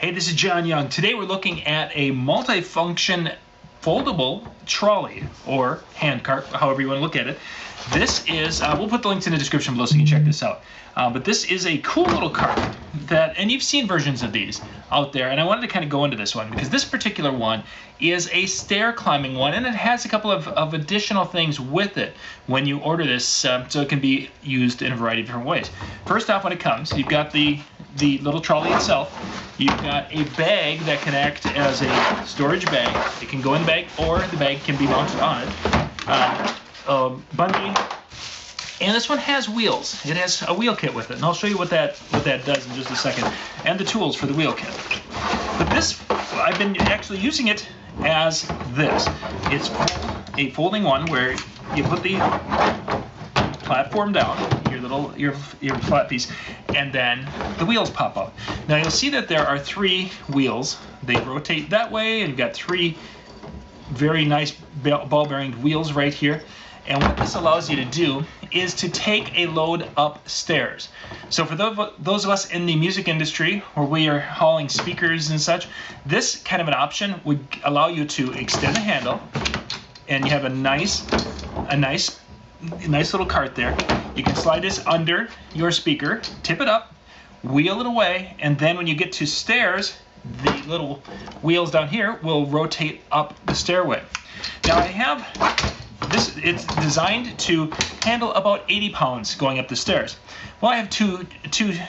Hey, this is John Young. Today we're looking at a multifunction foldable trolley or hand cart, however you want to look at it. This is, we'll put the links in the description below so you can check this out. But this is a cool little cart that, and you've seen versions of these out there, and I wanted to kind of go into this one because this particular one is a stair climbing one, and it has a couple of additional things with it when you order this, so it can be used in a variety of different ways. First off, when it comes, you've got the little trolley itself. You've got a bag that can act as a storage bag. It can go in the bag, or the bag can be mounted on it. Bungee. And this one has wheels. It has a wheel kit with it, and I'll show you what that does in just a second, and the tools for the wheel kit. But this, I've been actually using it as this. It's a folding one where you put the platform down, your flat piece, and then the wheels pop out. Now you'll see that there are 3 wheels. They rotate that way, and you've got 3 very nice ball-bearing wheels right here. And what this allows you to do is to take a load upstairs. So for those of us in the music industry where we are hauling speakers and such, this kind of an option would allow you to extend the handle, and you have a nice little cart there. You can slide this under your speaker, tip it up, wheel it away, and then when you get to stairs, the little wheels down here will rotate up the stairway. Now I have this, it's designed to handle about 80 pounds going up the stairs. Well, I have two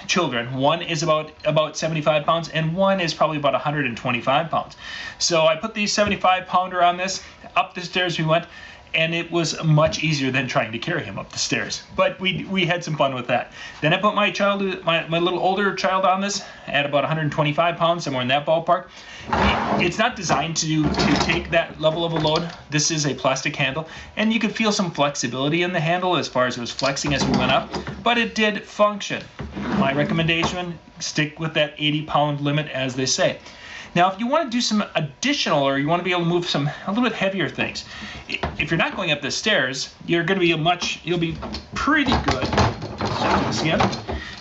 children. One is about 75 pounds, and one is probably about 125 pounds. So I put the 75-pounder on this. Up the stairs we went, and it was much easier than trying to carry him up the stairs. But we had some fun with that. Then I put my little older child on this at about 125 pounds, somewhere in that ballpark. It's not designed to take that level of a load. This is a plastic handle, and you could feel some flexibility in the handle as far as it was flexing as we went up, but it did function. My recommendation, stick with that 80-pound limit, as they say. Now, if you want to do some additional, or you want to be able to move a little bit heavier things, if you're not going up the stairs, you're going to be you'll be pretty good.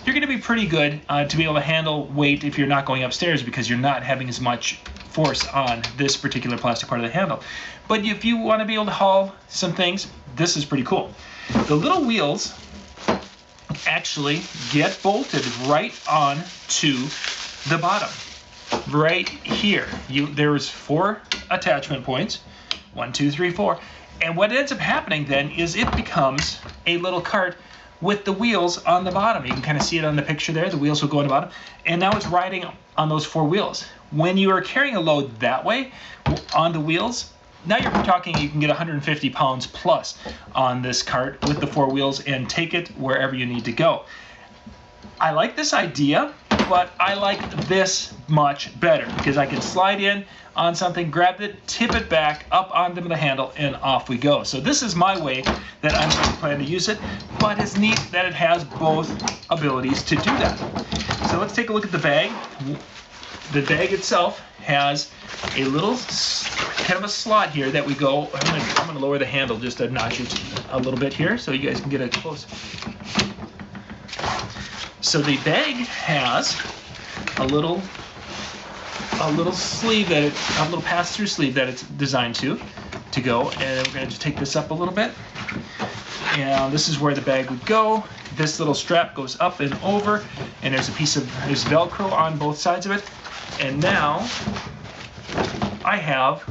You're going to be pretty good to be able to handle weight if you're not going upstairs, because you're not having as much force on this particular plastic part of the handle. But if you want to be able to haul some things, this is pretty cool. The little wheels actually get bolted right on to the bottom. Right here, there's 4 attachment points, 1, 2, 3, 4, and what ends up happening then is it becomes a little cart with the wheels on the bottom. You can kind of see it on the picture there. The wheels will go on the bottom, and now it's riding on those 4 wheels. When you are carrying a load that way on the wheels, now you're talking you can get 150 pounds plus on this cart with the 4 wheels and take it wherever you need to go. I like this idea, but I like this much better because I can slide in on something, grab it, tip it back up onto the handle, and off we go. So this is my way that I'm going to plan to use it, but it's neat that it has both abilities to do that. So let's take a look at the bag. The bag itself has a little kind of a slot here that we go. I'm going to lower the handle just a notch a little bit here so you guys can get it close. So the bag has a little sleeve a little pass-through sleeve that it's designed to go, and we're going to just take this up a little bit. And this is where the bag would go. This little strap goes up and over, and there's there's Velcro on both sides of it. And now I have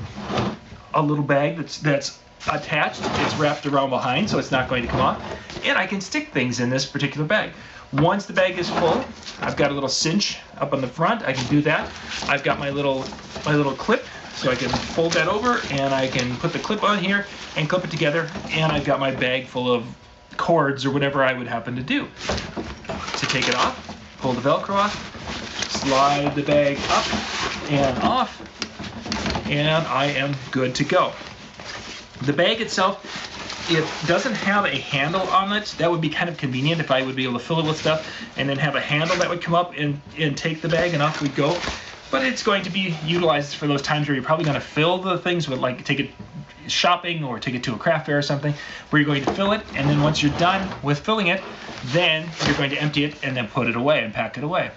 a little bag that's attached. It's wrapped around behind, so it's not going to come off. And I can stick things in this particular bag. Once the bag is full, I've got a little cinch up on the front. I can do that. I've got my little clip, so I can fold that over, and I can put the clip on here and clip it together. And I've got my bag full of cords or whatever I would happen to do. To take it off, pull the Velcro off, slide the bag up and off, and I am good to go. The bag itself, it doesn't have a handle on it. That would be kind of convenient if I would be able to fill it with stuff and then have a handle that would come up and take the bag and off we go. But it's going to be utilized for those times where you're probably going to fill the things with, like, take it shopping or take it to a craft fair or something, where you're going to fill it, and then once you're done with filling it, then you're going to empty it and then put it away and pack it away.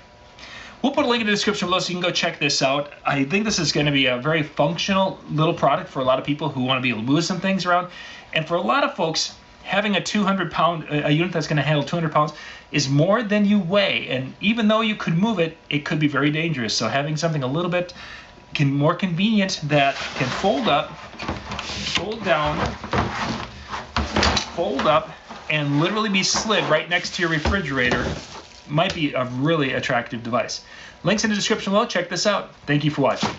We'll put a link in the description below so you can go check this out. I think this is going to be a very functional little product for a lot of people who want to be able to move some things around. And for a lot of folks, having a 200-pound, a unit that's going to handle 200 pounds is more than you weigh. And even though you could move it, it could be very dangerous. So having something a little bit more convenient that can fold up, fold down, fold up, and literally be slid right next to your refrigerator might be a really attractive device. Links in the description below. Check this out. Thank you for watching.